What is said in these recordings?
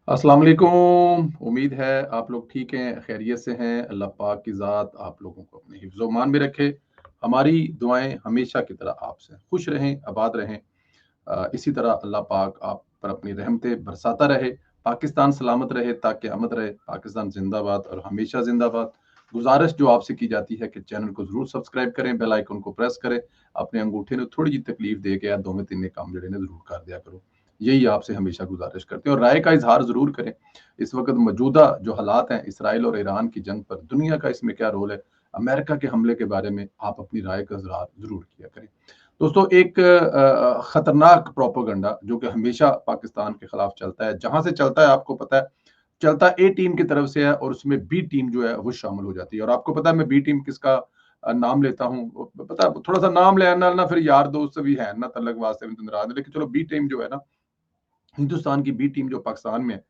अस्सलाम वालेकुम। उम्मीद है आप लोग ठीक हैं, खैरियत से हैं। अल्लाह पाक की ज़ात आप लोगों को अपने हिफ्ज़-ओ-मान में रखे। हमारी दुआएं हमेशा की तरह आपसे खुश रहें, आबाद रहें। इसी तरह अल्लाह पाक आप पर अपनी रहमतें बरसाता रहे। पाकिस्तान सलामत रहे, ताक़यामत रहे। पाकिस्तान ज़िंदाबाद और हमेशा ज़िंदाबाद। गुज़ारिश जो आपसे की जाती है कि चैनल को ज़रूर सब्सक्राइब करें, बेल आइकन को प्रेस करें। अपने अंगूठे ने थोड़ी जी तकलीफ दे के दो में तीन काम जड़े ने ज़रूर कर दिया करो। यही आपसे हमेशा गुज़ारिश करते हैं और राय का इज़हार ज़रूर करें। इस वक़्त मौजूदा जो हालात हैं, इसराइल और ईरान की जंग पर दुनिया का इसमें क्या रोल है, अमेरिका के हमले के बारे में आप अपनी राय का इज़हार ज़रूर किया करें। दोस्तों, एक खतरनाक प्रोपेगेंडा जो कि हमेशा पाकिस्तान के खिलाफ चलता है, जहां से चलता है आपको पता है, चलता ए टीम की तरफ से है और उसमें बी टीम जो है वो शामिल हो जाती है। और आपको पता है मैं बी टीम किसका नाम लेता हूँ, पता है थोड़ा सा नाम ले आना ना, फिर यार दोस्त भी है ना, तलक वास्ते में तो नाराज है, लेकिन चलो बी टीम जो है ना, हिंदुस्तान की बी टीम जो पाकिस्तान में है,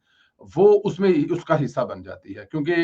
वो उसमें उसका हिस्सा बन जाती है। क्योंकि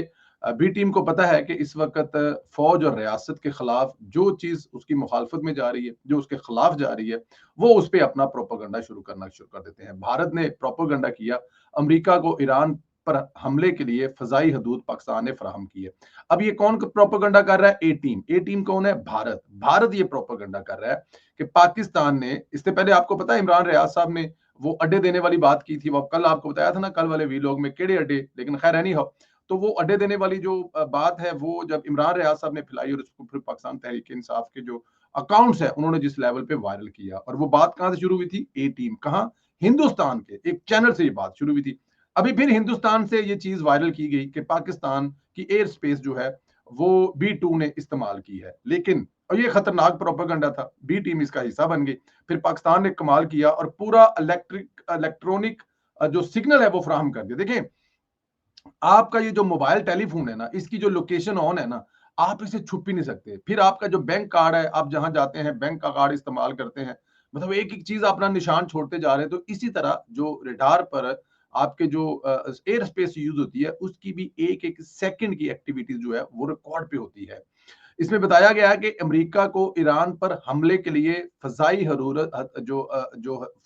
बी टीम को पता है कि इस वक्त फौज और रियासत के खिलाफ जो चीज उसकी मुखालफत में जा रही है, जो उसके खिलाफ जा रही है, वो उस पर अपना प्रोपोगंडा शुरू कर देते हैं। भारत ने प्रोपोगंडा किया, अमेरिका को ईरान पर हमले के लिए फजाई हदूद पाकिस्तान ने फराहम की है। अब ये कौन प्रोपोगंडा कर रहा है? ए टीम। ए टीम कौन है? भारत। भारत ये प्रोपोगंडा कर रहा है कि पाकिस्तान ने, इससे पहले आपको पता है इमरान रियाज साहब ने वो अड्डे देने वाली बात की थी, वो कल आपको बताया था ना, कल वाले वीलॉग में, केड़े अड्डे, लेकिन खैर एनी हाउ। तो वो अड्डे देने वाली जो बात है, वो जब इमरान रियाज साहब ने फैलाई और उसको फिर पाकिस्तान तहरीक इंसाफ के जो अकाउंट्स है उन्होंने जिस लेवल पे वायरल किया, और वो बात कहां से शुरू हुई थी? ए टीम। कहां? हिंदुस्तान के एक चैनल से ये बात शुरू हुई थी। अभी फिर हिंदुस्तान से ये चीज वायरल की गई कि पाकिस्तान की एयर स्पेस जो है वो बी 2 ने इस्तेमाल की है। लेकिन, और ये खतरनाक प्रोपेगेंडा था, बी टीम इसका हिस्सा बन गई। फिर पाकिस्तान ने कमाल किया और पूरा इलेक्ट्रॉनिक जो सिग्नल है वो फराहम कर दिया। देखिए, आपका ये जो मोबाइल टेलीफोन है ना, इसकी जो लोकेशन ऑन है ना, आप इसे छुप ही नहीं सकते। फिर आपका जो बैंक कार्ड है, आप जहां जाते हैं बैंक का कार्ड इस्तेमाल करते हैं, मतलब एक एक चीज अपना निशान छोड़ते जा रहे हैं। तो इसी तरह जो रडार पर आपके जो एयर स्पेस यूज होती है, उसकी भी एक एक सेकंड की एक्टिविटीज जो है वो रिकॉर्ड पे होती है। इसमें बताया गया है कि अमेरिका को ईरान पर हमले के लिए जो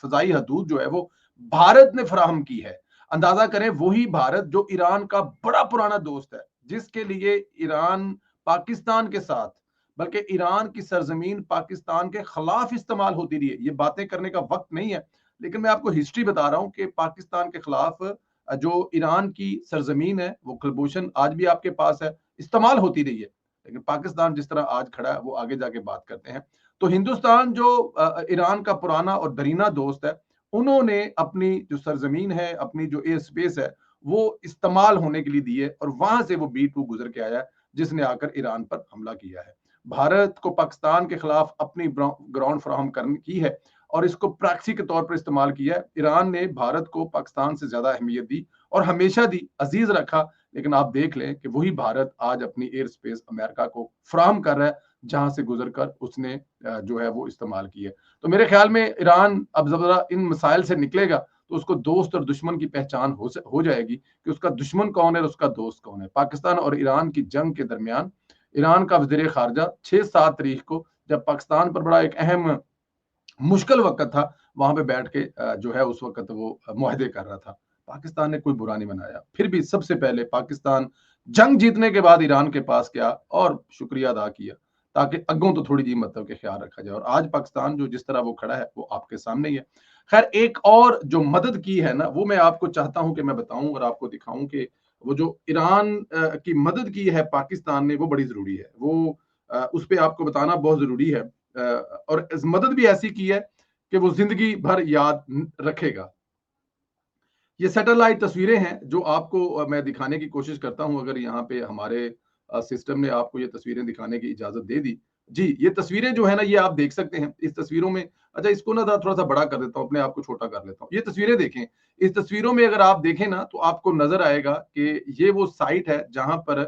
फजाई हदूद जो है वो भारत ने फराहम की है। अंदाजा करें, वही भारत जो ईरान का बड़ा पुराना दोस्त है, जिसके लिए ईरान पाकिस्तान के साथ, बल्कि ईरान की सरजमीन पाकिस्तान के खिलाफ इस्तेमाल होती रही है। ये बातें करने का वक्त नहीं है, लेकिन मैं आपको हिस्ट्री बता रहा हूं कि पाकिस्तान के खिलाफ जो ईरान की सरजमीन है, वो कुलभूषण आज भी आपके पास है, इस्तेमाल होती रही है। लेकिन पाकिस्तान जिस तरह आज खड़ा है, वो आगे जाके बात करते हैं। तो हिंदुस्तान जो ईरान का पुराना और दरीना दोस्त है, उन्होंने अपनी जो सरजमीन है, अपनी जो एयर स्पेस है, वो इस्तेमाल होने के लिए दी है, और वहां से वो बी 2 गुजर के आया है, जिसने आकर ईरान पर हमला किया है। भारत को पाकिस्तान के खिलाफ अपनी ग्राउंड फराहम करने की है और इसको प्रैक्सी के तौर पर इस्तेमाल किया है। ईरान ने भारत को पाकिस्तान से ज्यादा अहमियत दी और हमेशा दी, अजीज रखा। लेकिन आप देख लें कि वही भारत आज अपनी एयर स्पेस अमेरिका को फराहम कर रहा है, जहां से गुजर कर उसने जो है वो इस्तेमाल की है। तो मेरे ख्याल में ईरान अब जरा इन मसाइल से निकलेगा तो उसको दोस्त और दुश्मन की पहचान हो जाएगी कि उसका दुश्मन कौन है और उसका दोस्त कौन है। पाकिस्तान और ईरान की जंग के दरमियान ईरान का वजीर खारजा 6-7 तारीख को, जब पाकिस्तान पर बड़ा एक अहम मुश्किल वक्त था, वहां पे बैठ के जो है उस वक्त वो मुआहदे कर रहा था। पाकिस्तान ने कोई बुरा नहीं मनाया। फिर भी सबसे पहले पाकिस्तान जंग जीतने के बाद ईरान के पास गया और शुक्रिया अदा किया, ताकि अगों तो थोड़ी जी मतलब के ख्याल रखा जाए। और आज पाकिस्तान जो जिस तरह वो खड़ा है वो आपके सामने ही है। खैर, एक और जो मदद की है ना, वो मैं आपको चाहता हूं कि मैं बताऊं और आपको दिखाऊं कि वो जो ईरान की मदद की है पाकिस्तान ने, वो बड़ी जरूरी है। वो उस पर आपको बताना बहुत जरूरी है। और इस मदद भी ऐसी की है कि वो जिंदगी भर याद रखेगा। ये सैटेलाइट तस्वीरें हैं जो आपको मैं दिखाने की कोशिश करता हूं, अगर यहाँ पे हमारे सिस्टम ने आपको ये तस्वीरें दिखाने की इजाजत दे दी। जी, ये तस्वीरें जो है ना, ये आप देख सकते हैं। इस तस्वीरों में, अच्छा इसको ना थोड़ा सा बड़ा कर देता हूँ, अपने आप को छोटा कर लेता हूँ। ये तस्वीरें देखें। इस तस्वीरों में अगर आप देखें ना, तो आपको नजर आएगा कि ये वो साइट है जहां पर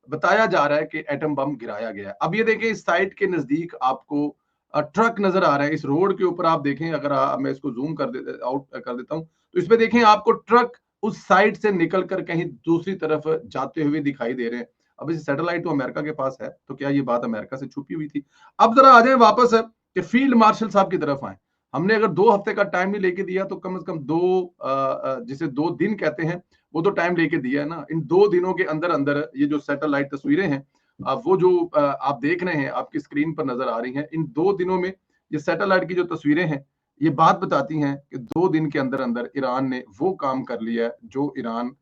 बताया जा रहा है कि एटम बम गिराया गया है। अब ये देखें, इस साइट के नजदीक आपको ट्रक नजर आ रहा है। इस रोड के ऊपर आप देखें, अगर मैं इसको जूम आउट कर देता हूँ, तो इसमें देखें आपको ट्रक उस साइड से निकल कर कहीं दूसरी तरफ जाते हुए दिखाई दे रहे हैं। अब इस सैटेलाइट तो अमेरिका के पास है, तो क्या ये बात अमेरिका से छुपी हुई थी? अब जरा आ जाए वापस कि फील्ड मार्शल साहब की तरफ आए। हमने अगर 2 हफ्ते का टाइम नहीं लेके दिया तो कम से कम जिसे 2 दिन कहते हैं वो तो टाइम लेके दिया है ना। इन 2 दिनों के अंदर अंदर ये जो सैटेलाइट तस्वीरें हैं, वो जो आप देख रहे हैं, आपकी स्क्रीन पर नजर आ रही हैं, इन 2 दिनों में ये सैटेलाइट की जो तस्वीरें हैं, ये बात बताती हैं कि 2 दिन के अंदर अंदर ईरान ने वो काम कर लिया है जो ईरान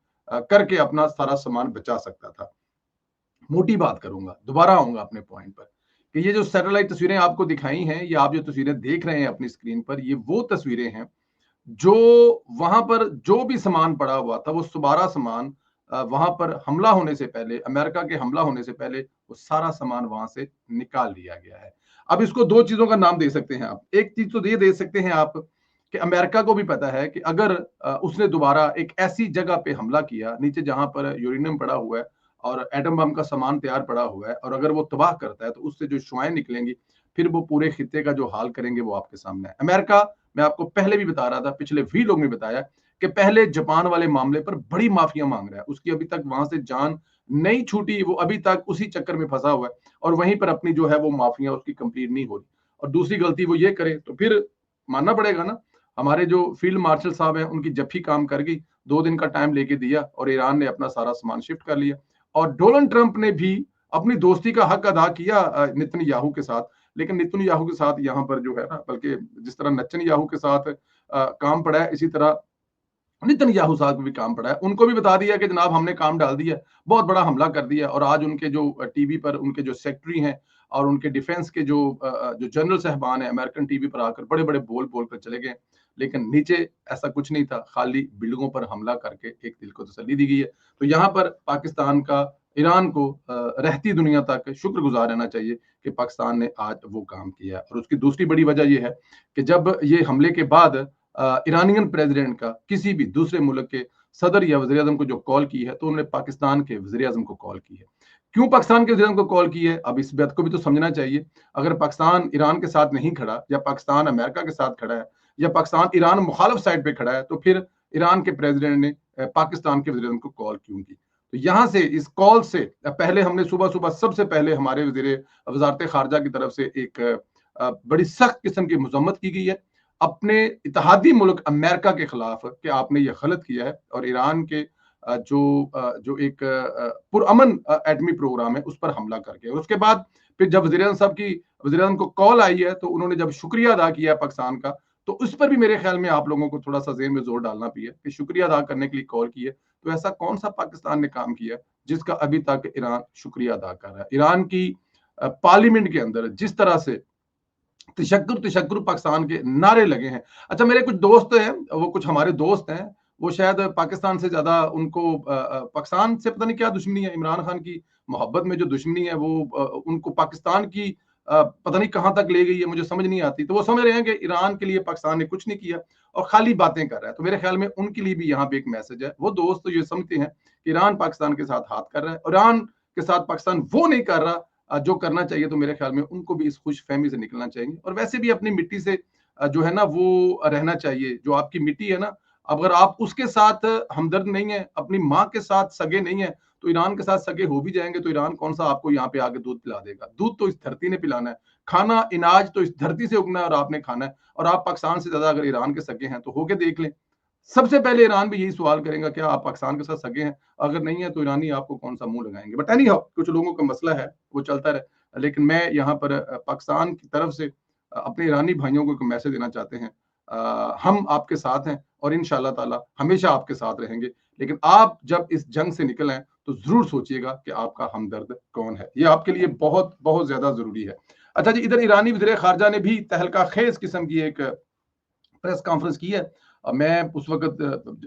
करके अपना सारा सामान बचा सकता था। मोटी बात करूंगा, दोबारा आऊंगा अपने पॉइंट पर कि ये जो सैटेलाइट तस्वीरें आपको दिखाई हैं, ये आप जो तस्वीरें देख रहे हैं अपनी स्क्रीन पर, ये वो तस्वीरें हैं जो वहां पर जो भी सामान पड़ा हुआ था, वो सारा सामान वहां पर हमला होने से पहले, अमेरिका के हमला होने से पहले, वो सारा सामान वहां से निकाल लिया गया है। अब इसको 2 चीजों का नाम दे सकते हैं आप। एक चीज तो ये दे सकते हैं आप कि अमेरिका को भी पता है कि अगर उसने दोबारा एक ऐसी जगह पे हमला किया, नीचे जहां पर यूरेनियम पड़ा हुआ है और एटम बम का सामान तैयार पड़ा हुआ है, और अगर वो तबाह करता है तो उससे जो शुआएं निकलेंगी, फिर वो पूरे खित्ते का जो हाल करेंगे वो आपके सामने है। अमेरिका, मैं आपको पहले भी बता रहा था, पिछले वीलॉग में बताया कि पहले जापान वाले मामले पर बड़ी माफिया मांग रहा है, उसकी अभी तक वहां से जान नहीं छूटी, वो अभी तक उसी चक्कर में फंसा हुआ है और वहीं पर अपनी जो है वो माफिया उसकी कंप्लीट नहीं हो रही। और दूसरी गलती वो ये करे तो फिर मानना पड़ेगा ना, हमारे जो फील्ड मार्शल साहब हैं उनकी जफ्फी काम कर गई, 2 दिन का टाइम लेके दिया और ईरान ने अपना सारा सामान शिफ्ट कर लिया। और डोनाल्ड ट्रंप ने भी अपनी दोस्ती का हक अदा किया नेतन्याहू के साथ, लेकिन नेतन्याहू के साथ यहाँ पर जो है ना, बल्कि जिस तरह नेतन्याहू के साथ काम पड़ा है, इसी तरह नेतन्याहू साहब को भी काम पड़ा है। उनको भी बता दिया कि जनाब हमने काम डाल दिया, बहुत बड़ा हमला कर दिया। और आज उनके जो टीवी पर उनके जो सेक्रेटरी हैं और उनके डिफेंस के जो जनरल साहबान हैं, अमेरिकन टीवी पर आकर बड़े बड़े बोल बोल कर चले गए, लेकिन नीचे ऐसा कुछ नहीं था, खाली बिल्डिंगों पर हमला करके एक दिल को तसल्ली दी गई है। तो यहाँ पर पाकिस्तान का ईरान को रहती दुनिया तक शुक्रगुजार रहना चाहिए कि पाकिस्तान ने आज वो काम किया है। और उसकी दूसरी बड़ी वजह यह है कि जब ये हमले के बाद ईरानियन प्रेसिडेंट का किसी भी दूसरे मुल्क के सदर या वज़ीर आज़म को जो कॉल की है, तो उन्होंने पाकिस्तान के वज़ीर आज़म को कॉल की है। क्यों पाकिस्तान के वज़ीर आज़म को कॉल की है? अब इस बात को भी तो समझना चाहिए। अगर पाकिस्तान ईरान के साथ नहीं खड़ा, या पाकिस्तान अमेरिका के साथ खड़ा है, या पाकिस्तान ईरान मुखालिफ साइड पे खड़ा है, तो फिर ईरान के प्रेसिडेंट ने पाकिस्तान के वज़ीर आज़म को कॉल क्यों की? तो यहाँ से, इस कॉल से पहले हमने सुबह-सुबह सबसे पहले हमारे वज़ारत ख़ारिजा की तरफ से एक बड़ी सख्त किस्म की मज़म्मत की गई है अपने इत्तेहादी मुल्क अमेरिका के खिलाफ कि आपने ये गलत किया है और ईरान के जो एक पुरअमन एटमी प्रोग्राम है उस पर हमला करके। और उसके बाद फिर जब वज़ीर आज़म को कॉल आई है तो उन्होंने जब शुक्रिया अदा किया पाकिस्तान का, तो उस पर भी मेरे ख्याल में आप लोगों को थोड़ा सा ज़हन में जोर डालना भी है कि शुक्रिया अदा करने के लिए कॉल की है। तो ऐसा कौन सा पाकिस्तान ने काम किया जिसका अभी तक ईरान शुक्रिया अदा कर रहा है? ईरान की पार्लियामेंट के अंदर जिस तरह से तशक्कुर तशक्कुर पाकिस्तान के नारे लगे हैं। अच्छा, मेरे कुछ दोस्त हैं, वो कुछ हमारे दोस्त हैं, वो शायद पाकिस्तान से ज्यादा उनको पाकिस्तान से पता नहीं क्या दुश्मनी है, इमरान खान की मोहब्बत में जो दुश्मनी है वो उनको पाकिस्तान की पता नहीं कहां तक ले गई है, मुझे समझ नहीं आती। तो वो समझ रहे हैं कि ईरान के लिए पाकिस्तान ने कुछ नहीं किया और खाली बातें कर रहा है। तो मेरे ख्याल में उनके लिए भी यहाँ पे एक मैसेज है। वो दोस्त तो ये समझते हैं कि ईरान पाकिस्तान के साथ हाथ कर रहा है, ईरान के साथ पाकिस्तान वो नहीं कर रहा जो करना चाहिए। तो मेरे ख्याल में उनको भी इस खुशफहमी से निकलना चाहिए और वैसे भी अपनी मिट्टी से जो है ना वो रहना चाहिए। जो आपकी मिट्टी है ना, अगर आप उसके साथ हमदर्द नहीं है, अपनी माँ के साथ सगे नहीं है, तो ईरान के साथ सगे हो भी जाएंगे तो ईरान कौन सा आपको यहाँ पे आके दूध पिला देगा? दूध तो इस धरती ने पिलाना है, खाना अनाज तो इस धरती से उगना है और आपने खाना है। और आप पाकिस्तान से ज्यादा अगर ईरान के सगे हैं तो होके देख लें। सबसे पहले ईरान भी यही सवाल करेगा, क्या आप पाकिस्तान के साथ सगे हैं? अगर नहीं है तो ईरानी आपको कौन सा मुंह लगाएंगे। बट एनी हाउ, कुछ लोगों का मसला है, वो चलता रहे। लेकिन मैं यहाँ पर पाकिस्तान की तरफ से अपने ईरानी भाइयों को एक मैसेज देना चाहते हैं, हम आपके साथ हैं और इंशाअल्लाह ताला हमेशा आपके साथ रहेंगे। लेकिन आप जब इस जंग से निकल आए तो जरूर सोचिएगा कि आपका हमदर्द कौन है। ये आपके लिए बहुत बहुत ज्यादा जरूरी है। अच्छा जी, इधर ईरानी वज़ीर खारजा ने भी तहलका खेज किस्म की एक प्रेस कॉन्फ्रेंस की है। मैं उस वक़्त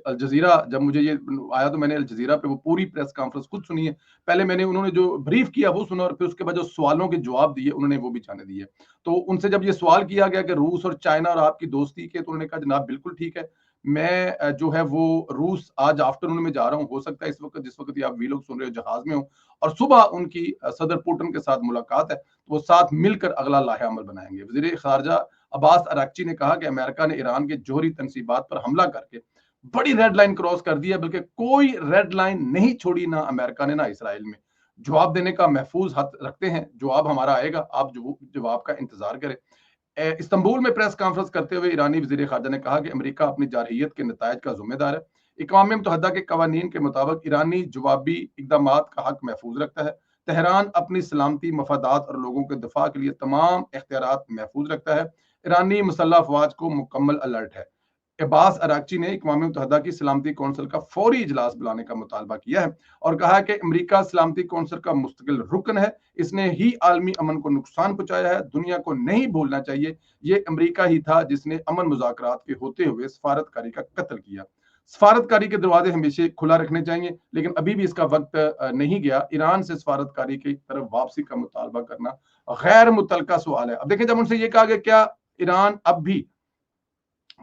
अल जज़ीरा, जब मुझे ये आया तो मैंने अल जज़ीरा पे वो पूरी प्रेस कॉन्फ्रेंस खुद सुनी है। पहले मैंने उन्होंने जो ब्रीफ किया वो सुना और फिर उसके बाद जो सवालों के जवाब दिए उन्होंने वो भी जाने दिए। तो उनसे जब ये सवाल किया गया कि रूस और चाइना और आपकी दोस्ती के, तो उन्होंने कहा जनाब बिल्कुल ठीक है। मैं जो है वो रूस आज आफ्टरनून में जा रहा हूँ। हो सकता है इस वक़्त जिस वक़्त ये आप वीलॉग सुन रहे हो जहाज़ में हो और सुबह उनकी सदर पुतिन के साथ मुलाकात है, तो वो साथ मिलकर अगला लाहे-अमल बनाएँगे। वज़ीर ख़ारिजा अब्बास अरागची ने कहा कि अमेरिका ने ईरान के जौहरी तनसीबात पर हमला करके बड़ी रेड लाइन क्रॉस कर दी है, बल्कि कोई रेड लाइन नहीं छोड़ी, ना अमेरिका ने ना इसराइल में। जवाब देने का महफूज हक रखते हैं, जवाब हमारा आएगा, आप जवाब का इंतजार करें। इस्तांबुल में प्रेस कॉन्फ्रेंस करते हुए ईरानी वज़ीर ख़ारजा ने कहा कि अमेरिका अपनी जारहियत के नतायज का ज़िम्मेदार है। अक़वाम मुत्तहिदा के कवानीन के मुताबिक ईरानी जवाबी इक़दामात का हक महफूज रखता है। तेहरान अपनी सलामती, मफादात और लोगों के दिफा के लिए तमाम इख्तियारात महफूज रखता है। ईरानी मुसल्लह अफ़वाज को मुकम्मल अलर्ट है। अब्बास अरागची ने अक़वाम मुत्तहिदा की सलामती कौंसिल का फौरी इजलास बुलाने का मुतालबा किया है और कहा है कि अमेरिका सलामती कौंसिल का मुस्तकिल रुकन है। इसने ही आलमी अमन को नुकसान पहुंचाया है। दुनिया को नहीं भूलना चाहिए, ये अमेरिका ही था जिसने अमन मुज़ाकरात के होते हुए सफारतकारी का कत्ल किया। सफारतकारी के दरवाजे हमेशा खुला रखने चाहिए, लेकिन अभी भी इसका वक्त नहीं गया। ईरान से सफारतकारी की तरफ वापसी का मुतालबा करना गैर मुतलका सवाल है। अब देखें, जब उनसे ये कहा गया क्या ईरान अब भी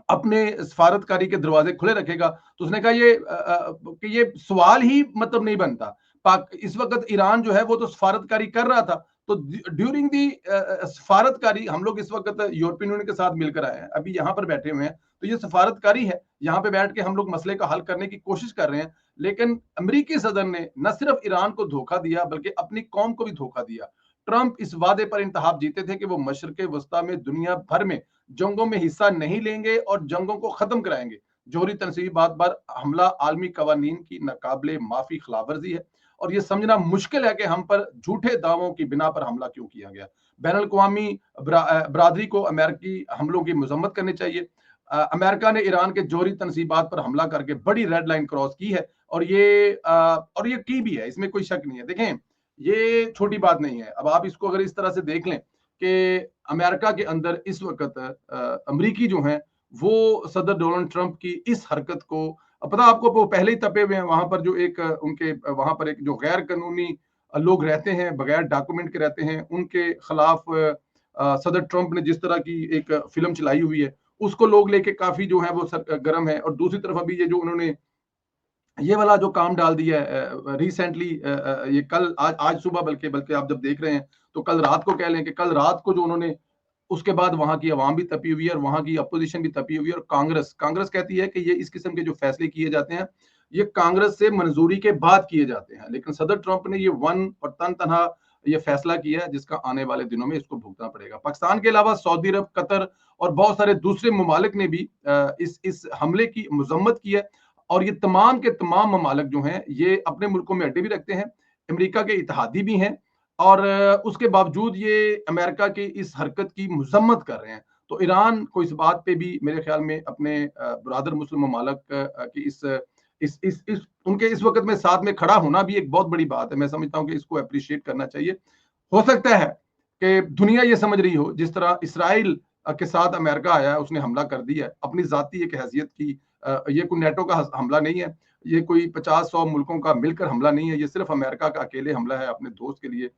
अपने सफारतकारी के दरवाजे खुले रखेगा, तो उसने कहा कि ये सवाल ही मतलब नहीं बनता। पाक इस वक्त ईरान जो है वो तो सफारतकारी कर रहा था, तो ड्यूरिंग दी सफारतकारी हम लोग इस वक्त यूरोपियन यूनियन के साथ मिलकर आए हैं, अभी यहाँ पर बैठे हुए हैं, तो ये सफारतकारी है। यहाँ पे बैठ के हम लोग मसले का हल करने की कोशिश कर रहे हैं, लेकिन अमेरिकी सदर ने न सिर्फ ईरान को धोखा दिया बल्कि अपनी कौम को भी धोखा दिया। ट्रंप इस वादे पर इंतखाब जीते थे कि वो मशरक़े वस्ता में दुनिया भर में जंगों में हिस्सा नहीं लेंगे और जंगों को खत्म कराएंगे। जोहरी तनसीबी बात पर हमला आलमी कवानीन की नाकाबिले माफी खिलाफवर्जी है और ये समझना मुश्किल है कि हम पर झूठे दावों की बिना पर हमला क्यों किया गया। बैनुल-अक़वामी बरादरी को अमेरिकी हमलों की मजम्मत करनी चाहिए। अमेरिका ने ईरान के जोहरी तनसीबात पर हमला करके बड़ी रेड लाइन क्रॉस की है और ये की भी है, इसमें कोई शक नहीं है। देखें, ये छोटी बात नहीं है। अब आप इसको अगर इस तरह से देख लें कि अमेरिका के अंदर इस वक्त अमरीकी जो हैं वो सदर डोनाल्ड ट्रंप की इस हरकत को, पता आपको, वो पहले ही तपे हुए हैं। वहां पर जो एक उनके वहां पर एक जो गैर कानूनी लोग रहते हैं, बगैर डॉक्यूमेंट के रहते हैं, उनके खिलाफ सदर ट्रंप ने जिस तरह की एक फिल्म चलाई हुई है, उसको लोग लेके काफी जो है वो गर्म है। और दूसरी तरफ अभी ये जो उन्होंने ये वाला जो काम डाल दिया है रिसेंटली, ये कल आज सुबह, बल्कि बल्कि आप जब देख रहे हैं तो कल रात को कह लें कि कल रात को जो उन्होंने, उसके बाद वहां की अवाम भी तपी हुई है और वहां की अपोजिशन भी तपी हुई है। और कांग्रेस कहती है कि ये इस किस्म के जो फैसले किए जाते हैं ये कांग्रेस से मंजूरी के बाद किए जाते हैं, लेकिन सदर ट्रंप ने ये वन और तन तनहा ये फैसला किया है जिसका आने वाले दिनों में इसको भुगतना पड़ेगा। पाकिस्तान के अलावा सऊदी अरब, कतर और बहुत सारे दूसरे ममालिक ने भी इस हमले की मजम्मत की है और ये तमाम के तमाम ममालिक जो हैं ये अपने मुल्कों में अड्डे भी रखते हैं, अमेरिका के इत्तेहादी भी हैं और उसके बावजूद ये अमेरिका की इस हरकत की मजम्मत कर रहे हैं। तो ईरान को इस बात पे भी मेरे ख्याल में अपने बरादर मुस्लिम ममालिक की इस उनके इस वक्त में साथ में खड़ा होना भी एक बहुत बड़ी बात है। मैं समझता हूँ कि इसको अप्रिशिएट करना चाहिए। हो सकता है कि दुनिया ये समझ रही हो जिस तरह इसराइल के साथ अमेरिका आया है, उसने हमला कर दिया है अपनी जाती एक हैसियत की, ये कोई नेटो का हमला नहीं है, ये कोई 50-100 मुल्कों का मिलकर हमला नहीं है, ये सिर्फ अमेरिका का अकेले हमला है अपने दोस्त के लिए।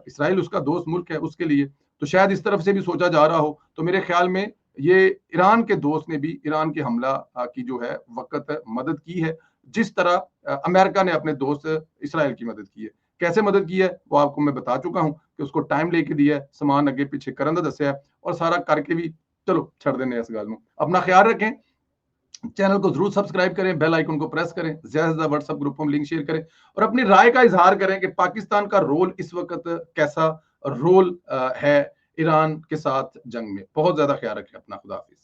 इसराइल उसका दोस्त मुल्क है, उसके लिए तो शायद इस तरफ से भी सोचा जा रहा हो। तो मेरे ख्याल में ये ईरान के दोस्त ने भी ईरान के हमला की जो है वक्त मदद की है, जिस तरह अमेरिका ने अपने दोस्त इसराइल की मदद की है। कैसे मदद की है वो आपको मैं बता चुका हूं कि उसको टाइम लेके दिया है, समान अगे पीछे करन दा दस्या है और सारा करके भी चलो छड़ देने इस गल नूं। अपना ख्याल रखें, चैनल को जरूर सब्सक्राइब करें, बेल आइकन को प्रेस करें, ज्यादा से ज्यादा व्हाट्सएप ग्रुपों में लिंक शेयर करें और अपनी राय का इजहार करें कि पाकिस्तान का रोल इस वक्त कैसा रोल है ईरान के साथ जंग में। बहुत ज्यादा ख्याल रखें अपना। खुदा हाफिज।